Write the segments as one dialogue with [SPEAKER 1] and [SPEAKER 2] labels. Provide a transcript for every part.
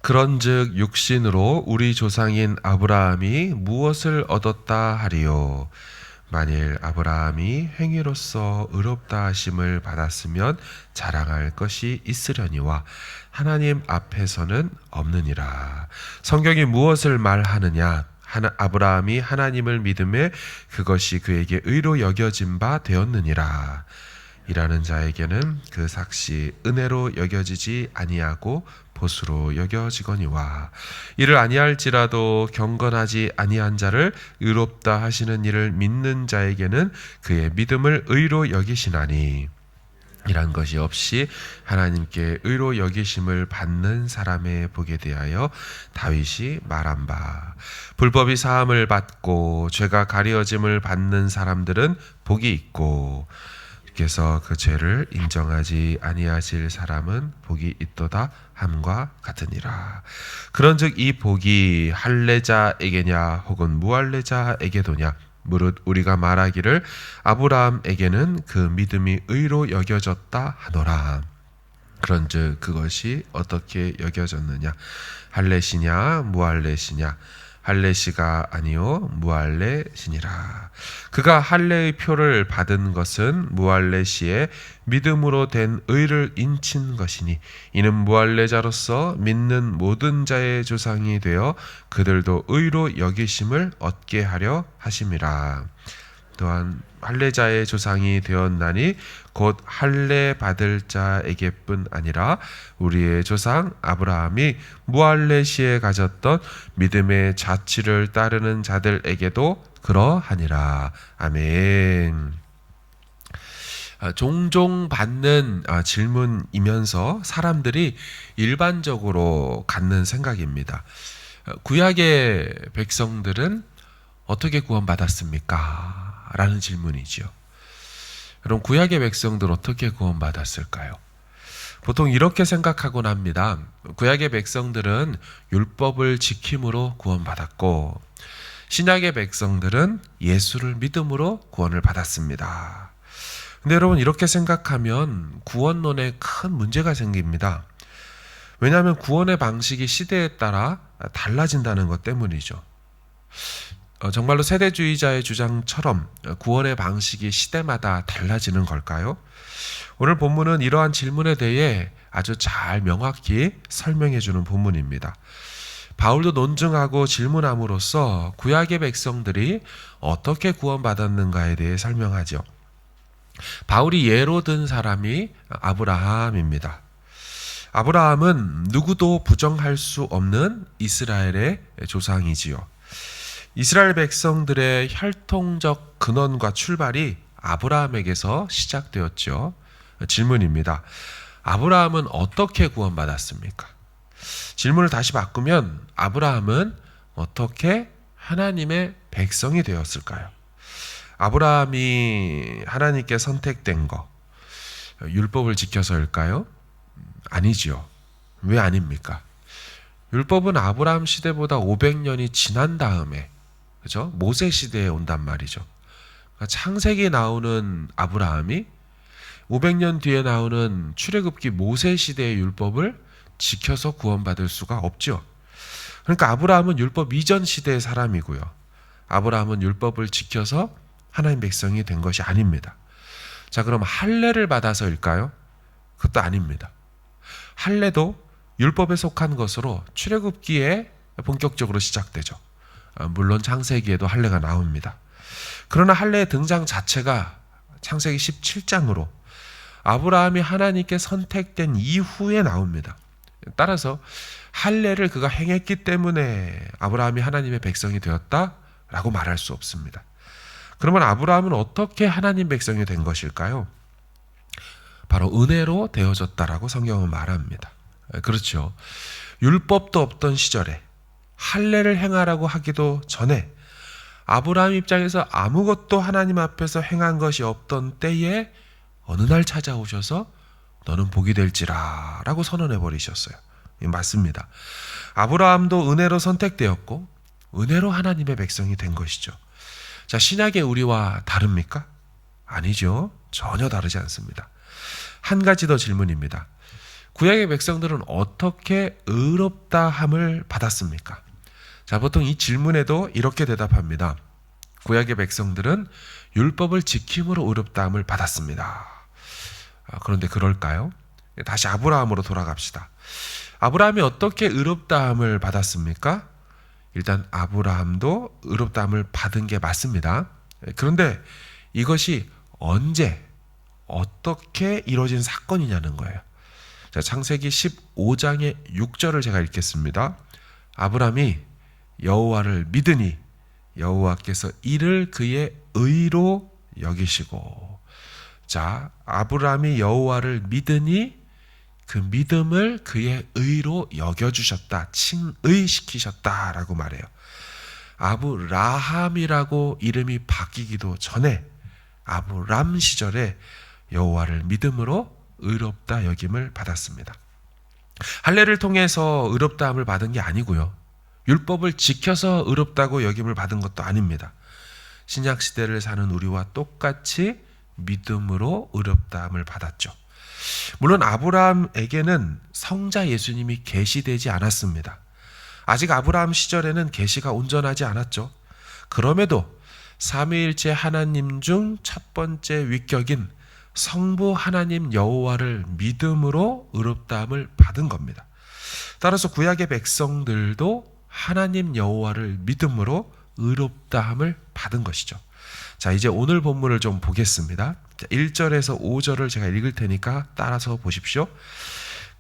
[SPEAKER 1] 그런즉 육신으로 우리 조상인 아브라함이 무엇을 얻었다 하리요? 만일 아브라함이 행위로서 의롭다 하심을 받았으면 자랑할 것이 있으려니와 하나님 앞에서는 없느니라. 성경이 무엇을 말하느냐? 아브라함이 하나님을 믿음에 그것이 그에게 의로 여겨진 바 되었느니라. 일하는 자에게는 그 삭시 은혜로 여겨지지 아니하고 보수로 여겨지거니와 이를 아니할지라도 경건하지 아니한 자를 의롭다 하시는 이를 믿는 자에게는 그의 믿음을 의로 여기시나니 이란 것이 없이 하나님께 의로 여기심을 받는 사람의 복에 대하여 다윗이 말한 바 불법이 사함을 받고 죄가 가려짐을 받는 사람들은 복이 있고 그래서 그 죄를 인정하지 아니하실 사람은 복이 있도다 함과 같으니라. 그런즉 이 복이 할례자에게냐 혹은 무할례자에게도냐 무릇 우리가 말하기를 아브라함에게는 그 믿음이 의로 여겨졌다 하노라. 그런즉 그것이 어떻게 여겨졌느냐? 할례시냐 무할례시냐? 할례시가 아니요 무할례시니라. 그가 할례의 표를 받은 것은 무할례시에 믿음으로 된 의를 인친 것이니 이는 무할례자로서 믿는 모든 자의 조상이 되어 그들도 의로 여기심을 얻게 하려 하심이라. 또한 할례자의 조상이 되었나니 곧 할례 받을 자에게뿐 아니라 우리의 조상 아브라함이 무할례 시에 가졌던 믿음의 자취를 따르는 자들에게도 그러하니라. 아멘. 종종 받는 질문이면서 사람들이 일반적으로 갖는 생각입니다. 구약의 백성들은 어떻게 구원받았습니까? 라는 질문이지요. 그럼 구약의 백성들 어떻게 구원받았을까요? 보통 이렇게 생각하곤 합니다. 구약의 백성들은 율법을 지킴으로 구원받았고 신약의 백성들은 예수를 믿음으로 구원을 받았습니다. 근데 여러분 이렇게 생각하면 구원론에 큰 문제가 생깁니다. 왜냐하면 구원의 방식이 시대에 따라 달라진다는 것 때문이죠. 정말로 세대주의자의 주장처럼 구원의 방식이 시대마다 달라지는 걸까요? 오늘 본문은 이러한 질문에 대해 아주 잘 명확히 설명해 주는 본문입니다. 바울도 논증하고 질문함으로써 구약의 백성들이 어떻게 구원받았는가에 대해 설명하죠. 바울이 예로 든 사람이 아브라함입니다. 아브라함은 누구도 부정할 수 없는 이스라엘의 조상이지요. 이스라엘 백성들의 혈통적 근원과 출발이 아브라함에게서 시작되었죠. 질문입니다. 아브라함은 어떻게 구원받았습니까? 질문을 다시 바꾸면 아브라함은 어떻게 하나님의 백성이 되었을까요? 아브라함이 하나님께 선택된 거 율법을 지켜서일까요? 아니지요. 왜 아닙니까? 율법은 아브라함 시대보다 500년이 지난 다음에 그죠? 모세 시대에 온단 말이죠. 그러니까 창세기 나오는 아브라함이 500년 뒤에 나오는 출애굽기 모세 시대의 율법을 지켜서 구원받을 수가 없죠. 그러니까 아브라함은 율법 이전 시대의 사람이고요. 아브라함은 율법을 지켜서 하나님 백성이 된 것이 아닙니다. 자, 그럼 할례를 받아서일까요? 그것도 아닙니다. 할례도 율법에 속한 것으로 출애굽기에 본격적으로 시작되죠. 물론 창세기에도 할례가 나옵니다. 그러나 할례의 등장 자체가 창세기 17장으로 아브라함이 하나님께 선택된 이후에 나옵니다. 따라서 할례를 그가 행했기 때문에 아브라함이 하나님의 백성이 되었다라고 말할 수 없습니다. 그러면 아브라함은 어떻게 하나님 백성이 된 것일까요? 바로 은혜로 되어졌다라고 성경은 말합니다. 그렇죠. 율법도 없던 시절에 할례를 행하라고 하기도 전에 아브라함 입장에서 아무것도 하나님 앞에서 행한 것이 없던 때에 어느 날 찾아오셔서 너는 복이 될지라 라고 선언해 버리셨어요. 맞습니다. 아브라함도 은혜로 선택되었고 은혜로 하나님의 백성이 된 것이죠. 자, 신약의 우리와 다릅니까? 아니죠. 전혀 다르지 않습니다. 한 가지 더 질문입니다. 구약의 백성들은 어떻게 의롭다함을 받았습니까? 자, 보통 이 질문에도 이렇게 대답합니다. 구약의 백성들은 율법을 지킴으로 의롭다함을 받았습니다. 그런데 그럴까요? 다시 아브라함으로 돌아갑시다. 아브라함이 어떻게 의롭다함을 받았습니까? 일단 아브라함도 의롭다함을 받은 게 맞습니다. 그런데 이것이 언제, 어떻게 이루어진 사건이냐는 거예요. 자, 창세기 15장의 6절을 제가 읽겠습니다. 아브라함이 여호와를 믿으니 여호와께서 이를 그의 의로 여기시고. 자, 아브라함이 여호와를 믿으니 그 믿음을 그의 의로 여겨주셨다, 칭의시키셨다라고 말해요. 아브라함이라고 이름이 바뀌기도 전에 아브람 시절에 여호와를 믿음으로 의롭다 여김을 받았습니다. 할례를 통해서 의롭다함을 받은 게 아니고요, 율법을 지켜서 의롭다고 여김을 받은 것도 아닙니다. 신약 시대를 사는 우리와 똑같이 믿음으로 의롭다함을 받았죠. 물론 아브라함에게는 성자 예수님이 계시되지 않았습니다. 아직 아브라함 시절에는 계시가 온전하지 않았죠. 그럼에도 삼위일체 하나님 중 첫 번째 위격인 성부 하나님 여호와를 믿음으로 의롭다함을 받은 겁니다. 따라서 구약의 백성들도 하나님 여호와를 믿음으로 의롭다함을 받은 것이죠. 자, 이제 오늘 본문을 좀 보겠습니다. 1절에서 5절을 제가 읽을 테니까 따라서 보십시오.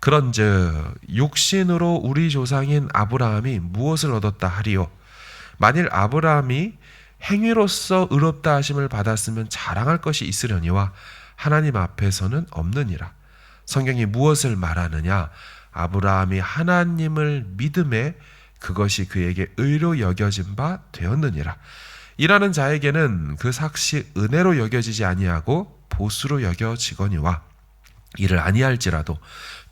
[SPEAKER 1] 그런즉 육신으로 우리 조상인 아브라함이 무엇을 얻었다 하리요? 만일 아브라함이 행위로서 의롭다 하심을 받았으면 자랑할 것이 있으려니와 하나님 앞에서는 없느니라. 성경이 무엇을 말하느냐? 아브라함이 하나님을 믿음에 그것이 그에게 의로 여겨진 바 되었느니라. 일하는 자에게는 그 삭시 은혜로 여겨지지 아니하고 보수로 여겨지거니와 이를 아니할지라도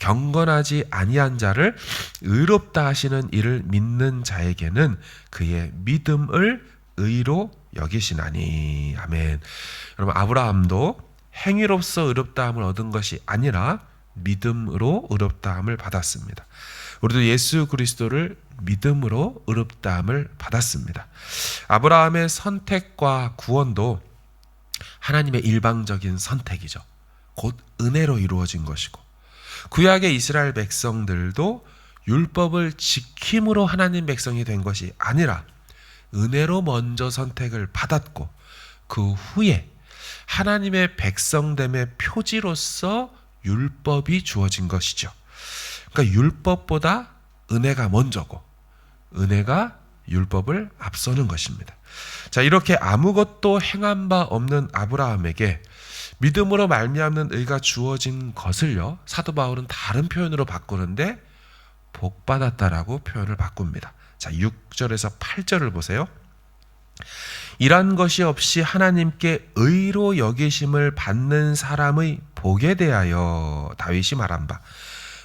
[SPEAKER 1] 경건하지 아니한 자를 의롭다 하시는 이를 믿는 자에게는 그의 믿음을 의로 여기시나니. 아멘. 여러분, 아브라함도 행위로서 의롭다함을 얻은 것이 아니라 믿음으로 의롭다함을 받았습니다. 우리도 예수 그리스도를 믿음으로 의롭다함을 받았습니다. 아브라함의 선택과 구원도 하나님의 일방적인 선택이죠. 곧 은혜로 이루어진 것이고, 구약의 이스라엘 백성들도 율법을 지킴으로 하나님 백성이 된 것이 아니라 은혜로 먼저 선택을 받았고 그 후에 하나님의 백성됨의 표지로서 율법이 주어진 것이죠. 그러니까 율법보다 은혜가 먼저고 은혜가 율법을 앞서는 것입니다. 자, 이렇게 아무것도 행한 바 없는 아브라함에게 믿음으로 말미암는 의가 주어진 것을요, 사도 바울은 다른 표현으로 바꾸는데 복받았다라고 표현을 바꿉니다. 자, 6절에서 8절을 보세요. 이런 것이 없이 하나님께 의로 여기심을 받는 사람의 복에 대하여 다윗이 말한 바,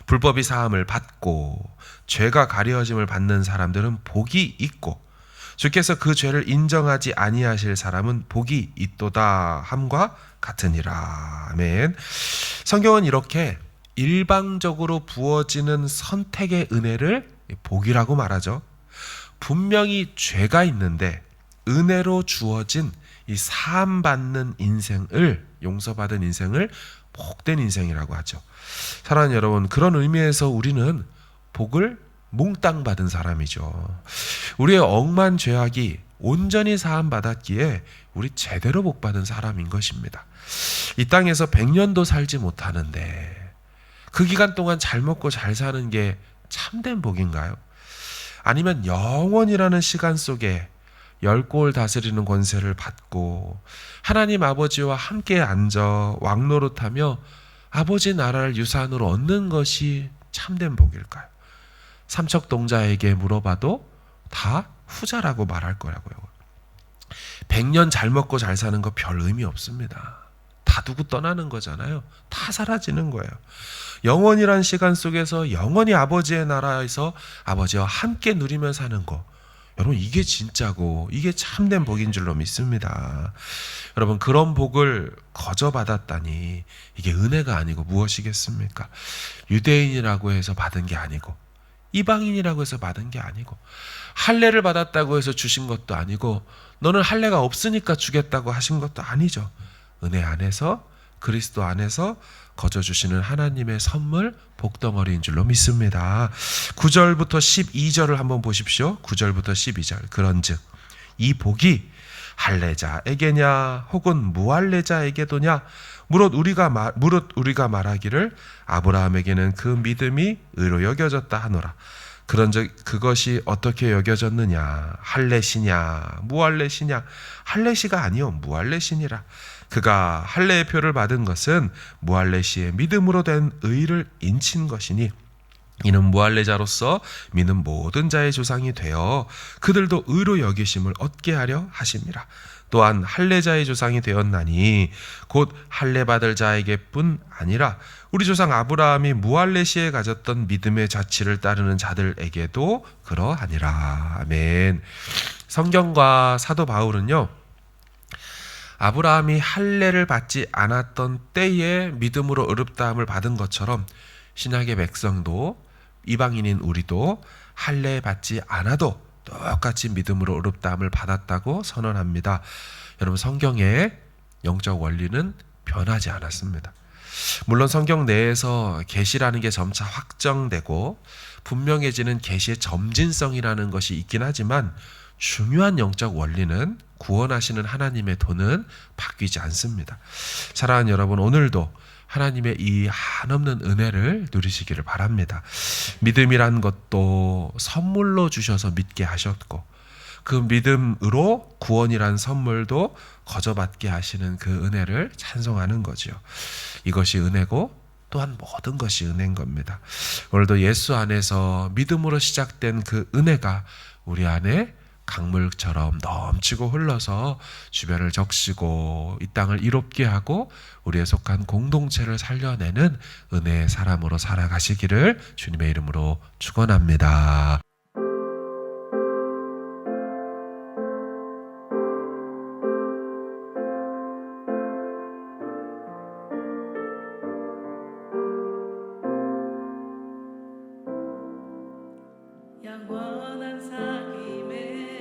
[SPEAKER 1] 불법이 사함을 받고 죄가 가려짐을 받는 사람들은 복이 있고 주께서 그 죄를 인정하지 아니하실 사람은 복이 있도다 함과 같으니라. 아멘. 성경은 이렇게 일방적으로 부어지는 선택의 은혜를 복이라고 말하죠. 분명히 죄가 있는데 은혜로 주어진 이 사함받는 인생을, 용서받은 인생을 복된 인생이라고 하죠. 사랑하는 여러분, 그런 의미에서 우리는 복을 몽땅 받은 사람이죠. 우리의 억만 죄악이 온전히 사함받았기에 우리 제대로 복받은 사람인 것입니다. 이 땅에서 100년도 살지 못하는데 그 기간 동안 잘 먹고 잘 사는 게 참된 복인가요? 아니면 영원이라는 시간 속에 열골 다스리는 권세를 받고 하나님 아버지와 함께 앉아 왕노릇하며 아버지 나라를 유산으로 얻는 것이 참된 복일까요? 삼척동자에게 물어봐도 다 후자라고 말할 거라고요. 100년 잘 먹고 잘 사는 거 별 의미 없습니다. 다 두고 떠나는 거잖아요. 다 사라지는 거예요. 영원이란 시간 속에서 영원히 아버지의 나라에서 아버지와 함께 누리며 사는 거, 여러분, 이게 진짜고 이게 참된 복인 줄로 믿습니다. 여러분, 그런 복을 거저 받았다니 이게 은혜가 아니고 무엇이겠습니까? 유대인이라고 해서 받은 게 아니고, 이방인이라고 해서 받은 게 아니고, 할례를 받았다고 해서 주신 것도 아니고, 너는 할례가 없으니까 주겠다고 하신 것도 아니죠. 은혜 안에서, 그리스도 안에서 거저 주시는 하나님의 선물, 복덩어리인 줄로 믿습니다. 9절부터 12절을 한번 보십시오. 9절부터 12절. 그런즉 이 복이 할례자에게냐 혹은 무할례자에게도냐, 무릇 우리가 말하기를 아브라함에게는 그 믿음이 의로 여겨졌다 하노라. 그런즉 그것이 어떻게 여겨졌느냐? 할례시냐 무할례시냐? 할례시가 아니요 무할례시니라. 그가 할례의 표를 받은 것은 무할례시의 믿음으로 된 의를 인친 것이니, 이는 무할례자로서 믿는 모든 자의 조상이 되어 그들도 의로 여기심을 얻게 하려 하심이라. 또한 할례자의 조상이 되었나니 곧 할례 받을 자에게뿐 아니라 우리 조상 아브라함이 무할례 시에 가졌던 믿음의 자취를 따르는 자들에게도 그러하니라. 아멘. 성경과 사도 바울은요, 아브라함이 할례를 받지 않았던 때에 믿음으로 의롭다함을 받은 것처럼 신약의 백성도, 이방인인 우리도 할례 받지 않아도 똑같이 믿음으로 의롭다함을 받았다고 선언합니다. 여러분, 성경의 영적 원리는 변하지 않았습니다. 물론 성경 내에서 계시라는 게 점차 확정되고 분명해지는 계시의 점진성이라는 것이 있긴 하지만, 중요한 영적 원리는, 구원하시는 하나님의 도는 바뀌지 않습니다. 사랑하는 여러분, 오늘도 하나님의 이 한없는 은혜를 누리시기를 바랍니다. 믿음이란 것도 선물로 주셔서 믿게 하셨고, 그 믿음으로 구원이란 선물도 거저 받게 하시는 그 은혜를 찬송하는 거지요. 이것이 은혜고 또한 모든 것이 은혜인 겁니다. 오늘도 예수 안에서 믿음으로 시작된 그 은혜가 우리 안에 강물처럼 넘치고 흘러서 주변을 적시고 이 땅을 이롭게 하고 우리에 속한 공동체를 살려내는 은혜의 사람으로 살아가시기를 주님의 이름으로 축원합니다.
[SPEAKER 2] 영원한 사귐의